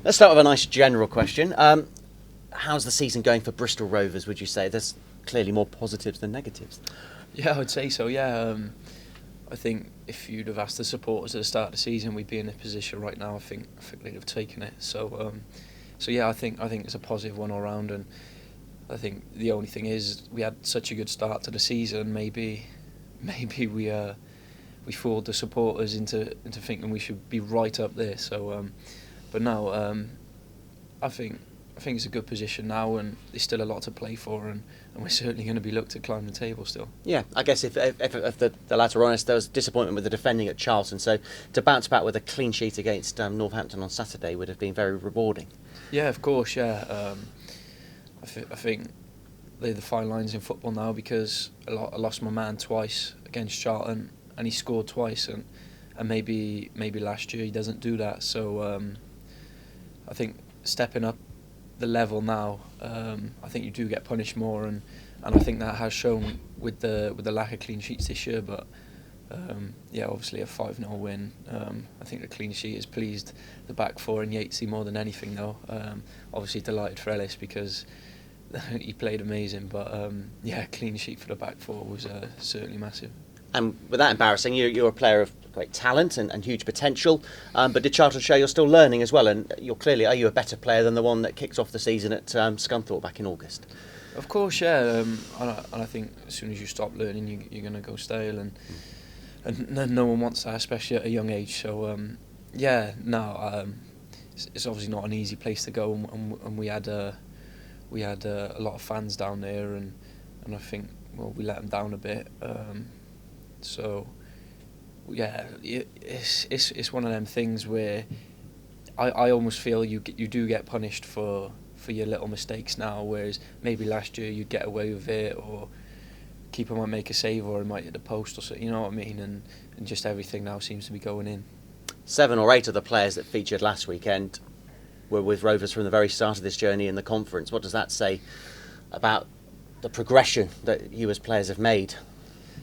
Let's start with a nice general question. How's the season going for Bristol Rovers, would you say? There's clearly more positives than negatives. Yeah, I would say so, yeah. I think if you'd have asked the supporters at the start of the season, we'd be in a position right now. I think they'd have taken it. So yeah, I think it's a positive one all round, and I think the only thing is we had such a good start to the season. Maybe we fooled the supporters into thinking we should be right up there. So, but no, I think it's a good position now, and there's still a lot to play for, and we're certainly going to be looked to climb the table still. Yeah, I guess if the lads are honest, there was disappointment with the defending at Charlton, so to bounce back with a clean sheet against Northampton on Saturday would have been very rewarding. Yeah, of course, yeah. I think they're the fine lines in football now, because I lost my man twice against Charlton, and he scored twice, and maybe last year he doesn't do that. So I think stepping up the level now, I think you do get punished more, and I think that has shown with the lack of clean sheets this year. But yeah, obviously a 5-0 win. I think the clean sheet has pleased the back four and Yatesy more than anything, though. Obviously delighted for Ellis because he played amazing, but yeah, clean sheet for the back four was certainly massive. And without embarrassing, you're a player of great talent and huge potential, but did Charlton show you're still learning as well? And are you a better player than the one that kicks off the season at Scunthorpe back in August? Of course, yeah. And I think as soon as you stop learning, you're going to go stale, and no one wants that, especially at a young age. So yeah, no, it's obviously not an easy place to go, and we had a lot of fans down there, and I think we let them down a bit. So yeah, it's one of them things where I almost feel you do get punished for your little mistakes now, whereas maybe last year you'd get away with it, or keeper might make a save, or it might hit the post, or so, you know what I mean, and just everything now seems to be going in. 7 or 8 of the players that featured last weekend were with Rovers from the very start of this journey in the conference. What does that say about the progression that you as players have made?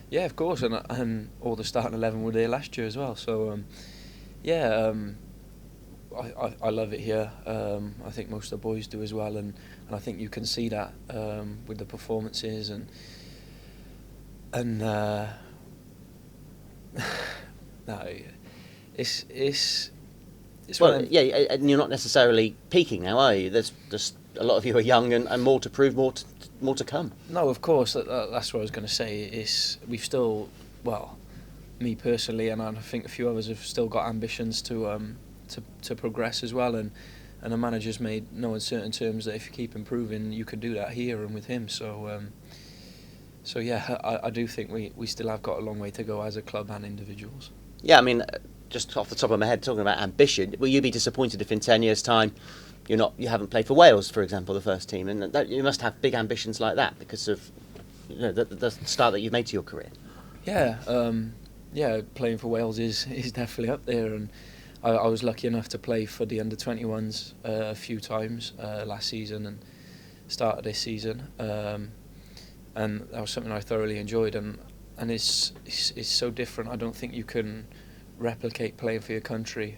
Yeah, of course, and all the starting 11 were there last year as well. So yeah, I love it here. I think most of the boys do as well, and I think you can see that with the performances and no, it's well, yeah, and you're not necessarily peaking now, are you? There's just a lot of you are young and more to prove, more to come. No, of course, that's what I was going to say. Is we've still, well, me personally, and I think a few others have still got ambitions to progress as well, and the manager's made no uncertain terms that if you keep improving, you can do that here and with him. So yeah, I do think we still have got a long way to go as a club and individuals. Yeah, I mean, just off the top of my head, talking about ambition, will you be disappointed if in 10 years' time you haven't played for Wales, for example, the first team, and that you must have big ambitions like that because of the start that you've made to your career? Yeah, yeah, playing for Wales is definitely up there, and I was lucky enough to play for the under-21s a few times last season and start of this season, and that was something I thoroughly enjoyed, and it's so different. I don't think you can replicate playing for your country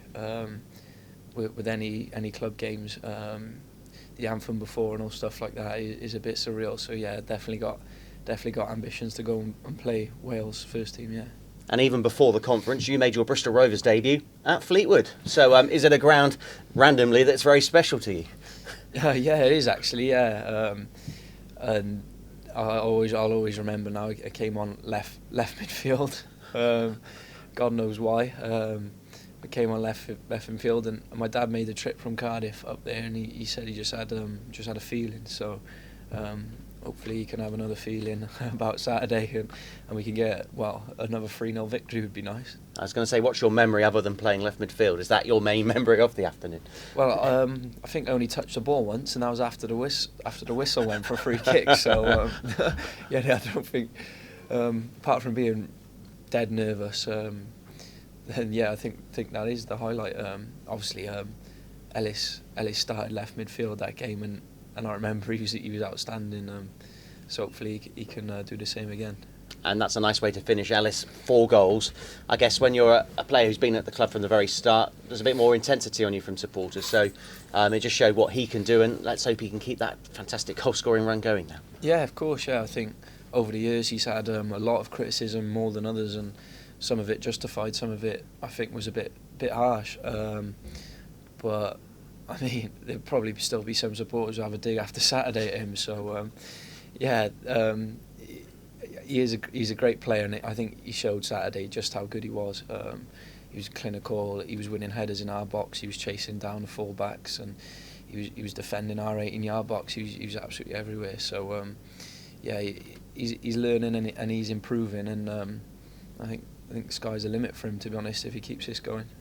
with any club games. The anthem before and all stuff like that is a bit surreal. So yeah, definitely got ambitions to go and play Wales first team. Yeah. And even before the conference, you made your Bristol Rovers debut at Fleetwood. So is it a ground randomly that's very special to you? Yeah, it is actually. Yeah, and I'll always remember now. I came on left midfield. God knows why. I came on left midfield, and my dad made a trip from Cardiff up there, and he said he just had a feeling. So hopefully he can have another feeling about Saturday, and we can get another 3-0 victory would be nice. I was going to say, what's your memory other than playing left midfield? Is that your main memory of the afternoon? Well, I think I only touched the ball once, and that was after the whistle went for a free kick. So yeah, I don't think apart from being dead nervous. Then yeah, I think that is the highlight. Obviously, Ellis started left midfield that game, and I remember he was outstanding. So hopefully he can do the same again. and that's a nice way to finish. Ellis, 4 goals. I guess when you're a player who's been at the club from the very start, there's a bit more intensity on you from supporters. So it just showed what he can do, and let's hope he can keep that fantastic goal-scoring run going now. Yeah, of course. Yeah, I think over the years he's had a lot of criticism, more than others, and some of it justified, some of it I think was a bit harsh. But I mean, there'll probably still be some supporters who have a dig after Saturday at him. So he's a great player, and I think he showed Saturday just how good he was. He was clinical. He was winning headers in our box. He was chasing down the full-backs, and he was defending our 18-yard box. He was absolutely everywhere. So he's learning and he's improving, and I think the sky's the limit for him, to be honest, if he keeps this going.